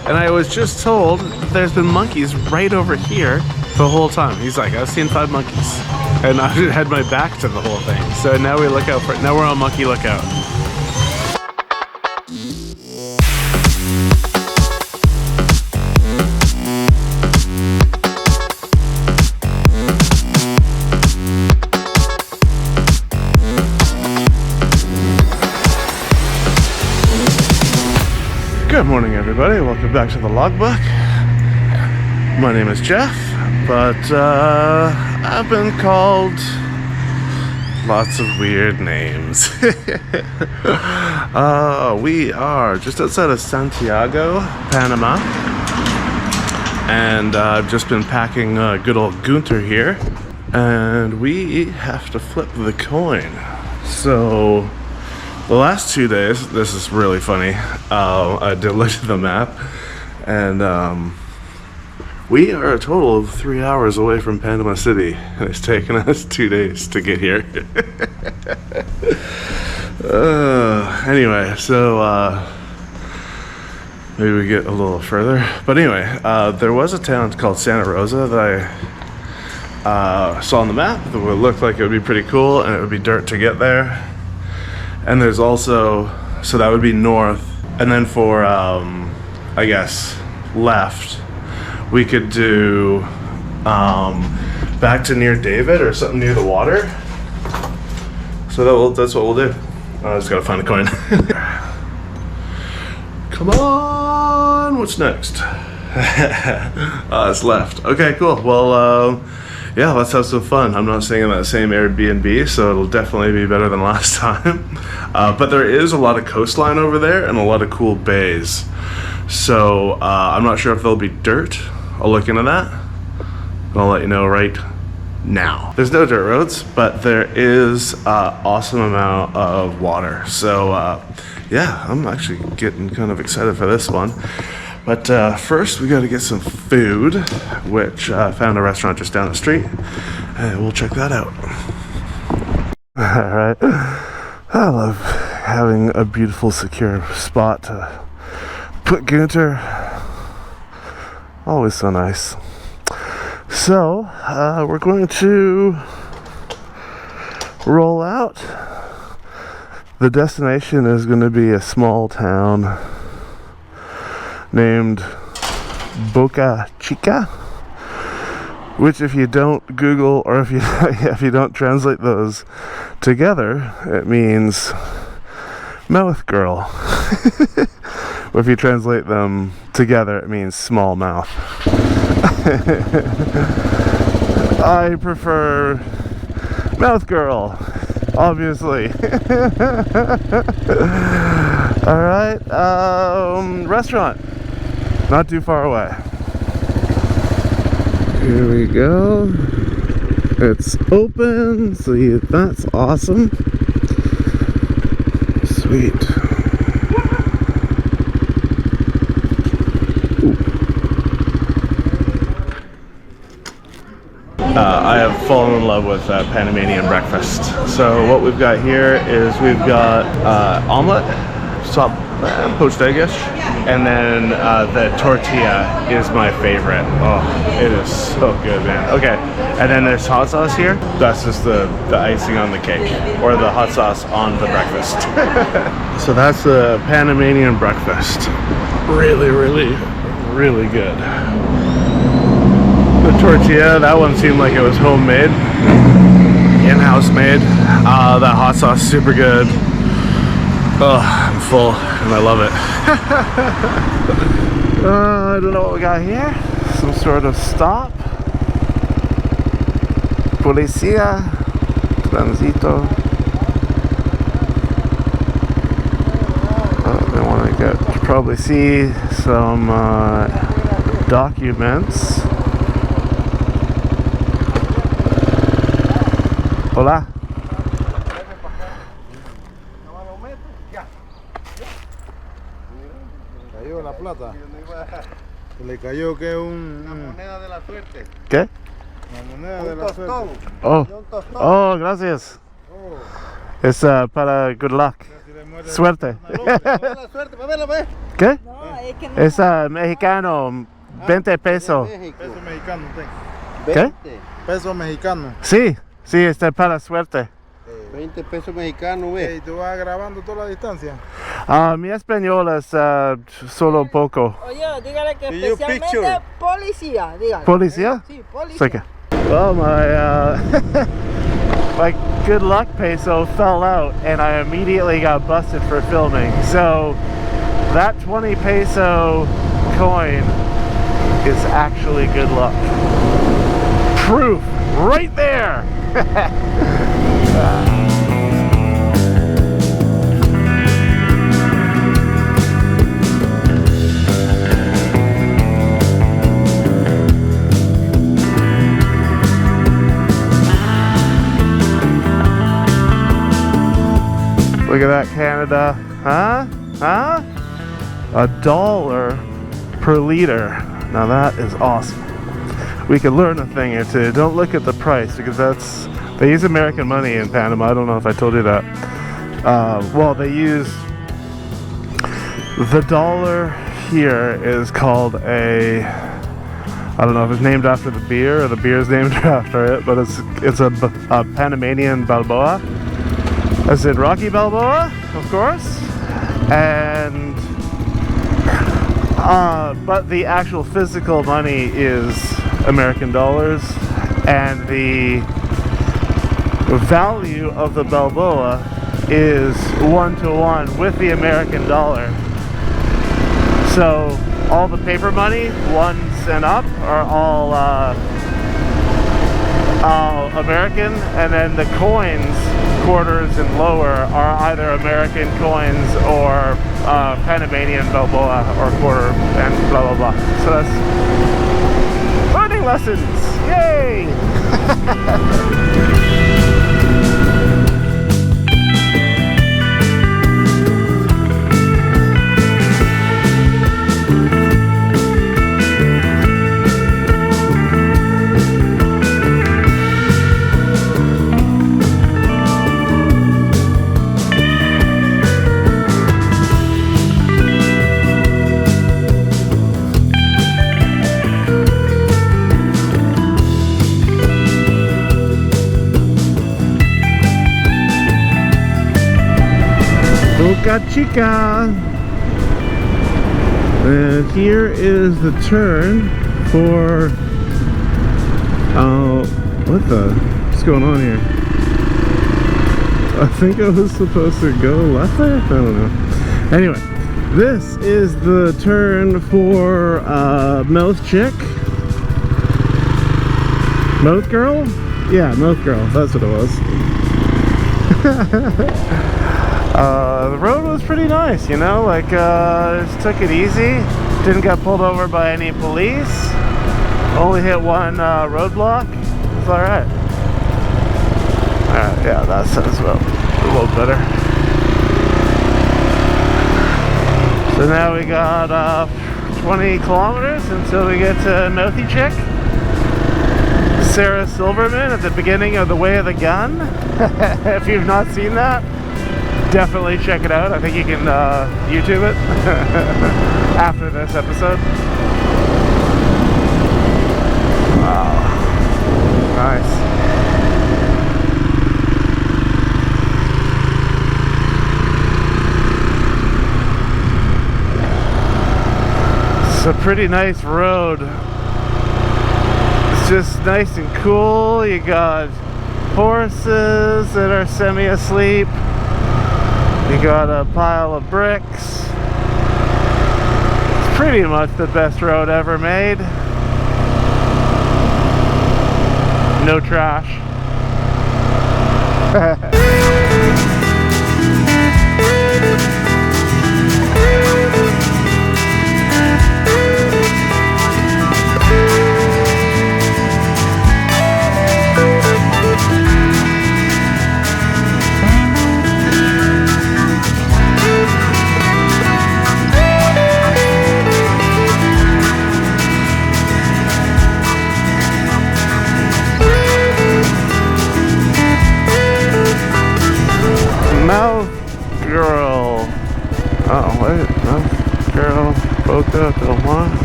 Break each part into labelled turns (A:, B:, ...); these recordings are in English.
A: And I was just told that there's been monkeys right over here the whole time. He's like, I've seen 5 monkeys. And I had my back to the whole thing. So now we look out for it. Now we're on monkey lookout. Good morning, everybody. Welcome back to the Logbook. My name is Jeff, but I've been called lots of weird names. We are just outside of Santiago, Panama, and I've just been packing good old Gunther here, and we have to flip the coin. So the last 2 days, this is really funny, I did look at the map, and we are a total of 3 hours away from Panama City, and it's taken us 2 days to get here. Anyway, so maybe we get a little further. But anyway, there was a town called Santa Rosa that I saw on the map that would look like it would be pretty cool, and it would be dirt to get there. And there's also, so that would be north, and then for, I guess, left, we could do back to near David or something near the water. So that's what we'll do. I just gotta find a coin. Come on, what's next? It's left. Okay, cool. Well, yeah, let's have some fun. I'm not staying in that same Airbnb, so it'll definitely be better than last time. But there is a lot of coastline over there and a lot of cool bays. So I'm not sure if there'll be dirt. I'll look into that. I'll let you know right now. There's no dirt roads, but there is an awesome amount of water. So yeah, I'm actually getting kind of excited for this one. But first, we got to get some food, which I found a restaurant just down the street, and we'll check that out. All right, I love having a beautiful, secure spot to put Gunther. Always so nice. So we're going to roll out. The destination is going to be a small town named Boca Chica, which if you don't Google, or if you don't translate those together, it means mouth girl. Or if you translate them together, it means small mouth. I prefer mouth girl, obviously. All right, restaurant. Not too far away. Here we go. It's open, so that's awesome. Sweet. I have fallen in love with Panamanian breakfast. So what we've got here is we've got omelet, poached eggish, and then the tortilla is my favorite. Oh, it is so good, man. Okay, and then there's hot sauce here. That's just the icing on the cake, or the hot sauce on the breakfast. So that's the Panamanian breakfast. Really, really, really good. The tortilla, that one seemed like it was homemade, in-house made. That hot sauce, super good. Oh, I'm full and I love it. I don't know what we got here. Some sort of stop. Policía. Transito. They want to probably see some documents. Hola.
B: Cayó la plata. Se le cayó que una moneda de la suerte.
A: ¿Qué?
B: Una moneda de la suerte.
A: Oh, oh, gracias.
B: Oh.
A: Es para good luck.
B: Gracias, muere.
A: Suerte.
B: La suerte, para verlo, ve.
A: ¿Qué?
C: No, es que no.
A: Es mexicano, 20 pesos.
B: Peso mexicano,
A: ¿Qué?
B: Peso mexicano.
A: Sí, sí, está para suerte.
D: 20 pesos mexicanos, ve.
B: ¿Y tú vas grabando toda la distancia?
A: Mi español es solo poco.
C: Oye, dígale que
D: Do you
C: especialmente
D: picture?
C: policía, dígale.
A: ¿Policía?
C: Sí,
A: It's
C: policía.
A: okay. Well, my good luck peso fell out and I immediately got busted for filming. So that 20 peso coin is actually good luck. Proof right there. Look at that, Canada. Huh? $1 per liter. Now that is awesome. We could learn a thing or two. Don't look at the price because they use American money in Panama. I don't know if I told you that. Well, they use the dollar here is called I don't know if it's named after the beer or the beer is named after it, but it's a Panamanian Balboa. As in Rocky Balboa, of course, and but the actual physical money is American dollars, and the value of the Balboa is 1-to-1 with the American dollar. So all the paper money, ones and up, are all American, and then the coins, quarters and lower, are either American coins or Panamanian Balboa or quarter and blah blah blah. So that's learning lessons. Yay! Boca Chica, and here is the turn for what's going on here? I think I was supposed to go left there? I don't know. Anyway, this is the turn for Mouth Chick. Mouth Girl? Yeah, Mouth Girl, that's what it was. The road was pretty nice, you know, like just took it easy, didn't get pulled over by any police, only hit one roadblock. It's alright. Alright, yeah, that sounds about a little better. So now we got 20 kilometers until we get to Mouthy Chick. Sarah Silverman at the beginning of The Way of the Gun. If you've not seen that, definitely check it out. I think you can YouTube it after this episode. Wow. Nice. It's a pretty nice road. It's just nice and cool. You got horses that are semi-asleep. You got a pile of bricks. It's pretty much the best road ever made. No trash.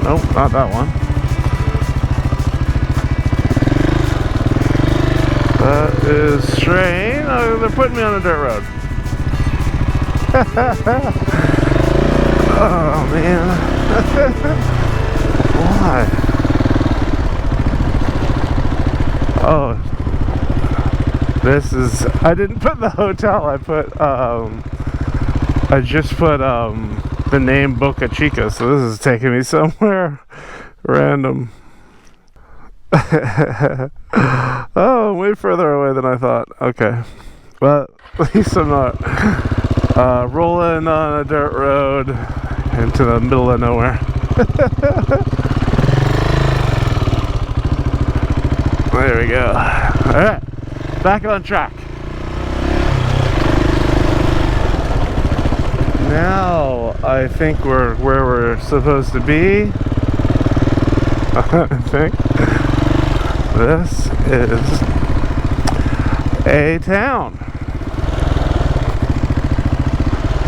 A: Nope, not that one. That is strange. Oh, they're putting me on a dirt road. Oh man. Why? Oh, this is, I didn't put the hotel, I just put the name Boca Chica, so this is taking me somewhere random. Oh, way further away than I thought. Okay, but at least I'm not rolling on a dirt road into the middle of nowhere. There we go. Alright, back on track. Now I think we're where we're supposed to be. I think this is a town.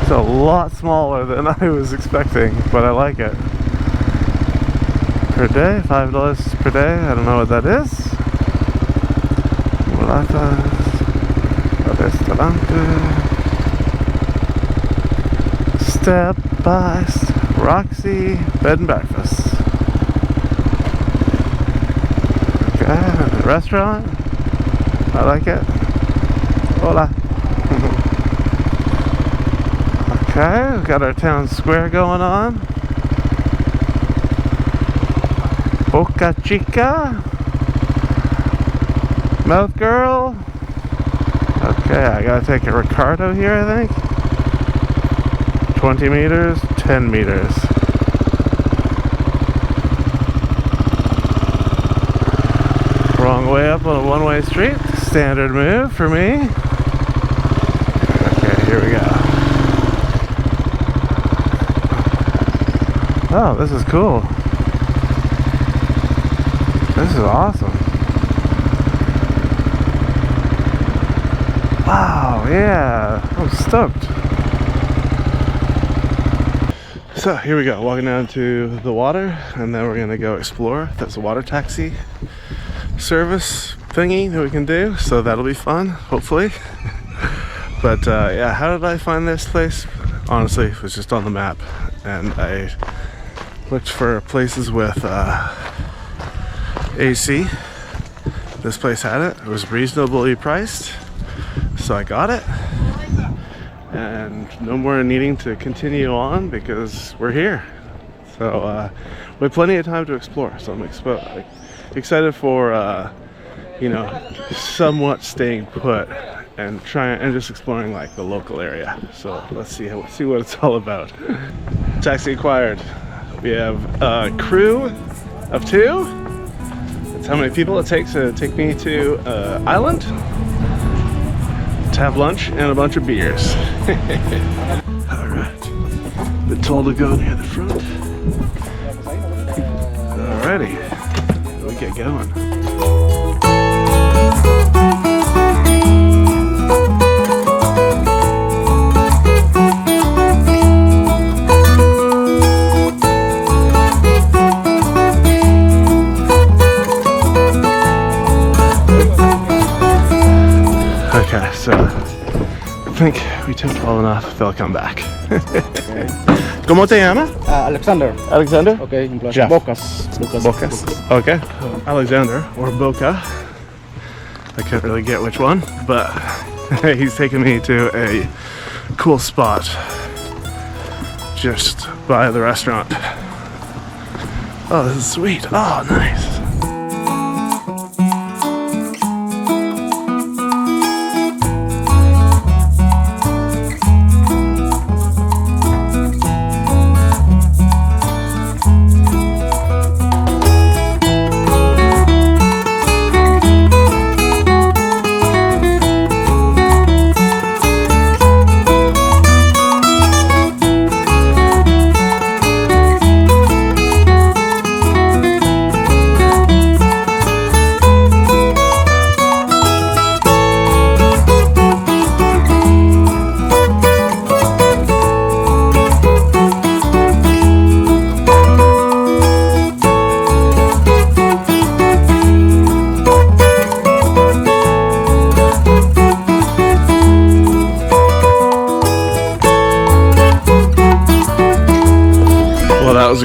A: It's a lot smaller than I was expecting, but I like it. Per day, $5 per day. I don't know what that is. Restaurante. Step by step. Roxy bed and breakfast. Okay, restaurant. I like it. Hola. Okay, we've got our town square going on. Boca Chica. Mouth girl. Okay, I gotta take a Ricardo here, I think. 20 meters, 10 meters. Wrong way up on a one-way street. Standard move for me. Okay, here we go. Oh, this is cool. This is awesome. Wow, yeah, I'm stoked. So here we go, walking down to the water, and then we're gonna go explore. That's a water taxi service thingy that we can do, so that'll be fun, hopefully. But yeah, how did I find this place? Honestly, it was just on the map, and I looked for places with AC. This place had it. It was reasonably priced, so I got it. And no more needing to continue on because we're here. So we have plenty of time to explore. So I'm excited for you know, somewhat staying put and trying and just exploring like the local area. So let's see what it's all about. Taxi acquired. We have a crew of 2. That's how many people it takes to take me to island, to have lunch and a bunch of beers. Alright, been told to go near the front. Alrighty, we get going. Okay, so I think we took long enough. They'll come back. ¿Cómo te llamas?
E: Alexander.
A: Alexander?
E: Okay, in English.
A: Jeff.
E: Bocas.
A: Bocas. Okay. Alexander or Boca. I can't really get which one, but he's taking me to a cool spot just by the restaurant. Oh, this is sweet. Oh, nice.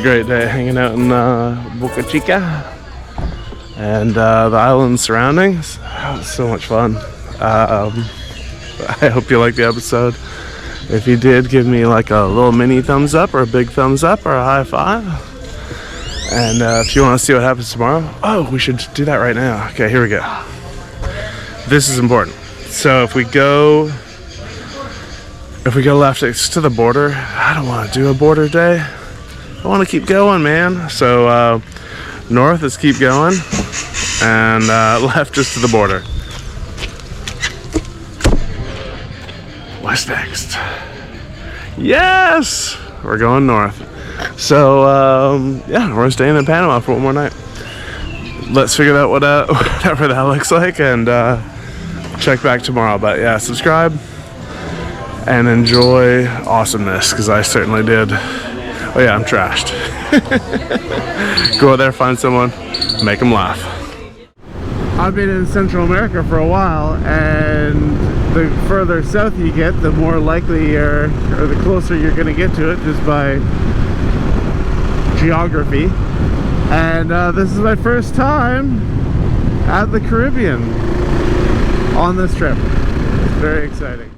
A: great day hanging out in Boca Chica and the island surroundings. Oh, it's so much fun. I hope you liked the episode. If you did, give me like a little mini thumbs up or a big thumbs up or a high five. And if you want to see what happens tomorrow, oh, we should do that right now. Okay, here we go. This is important. So if we go left, it's to the border. I don't want to do a border day. I want to keep going, man. So north is keep going, and left is to the border. What's next? Yes, we're going north. So yeah, we're staying in Panama for one more night. Let's figure out whatever that looks like, and check back tomorrow. But yeah, subscribe and enjoy awesomeness, because I certainly did. Oh yeah, I'm trashed. Go out there, find someone, make them laugh. I've been in Central America for a while, and the further south you get, the more likely or the closer you're going to get to it just by geography. And this is my first time at the Caribbean on this trip. It's very exciting.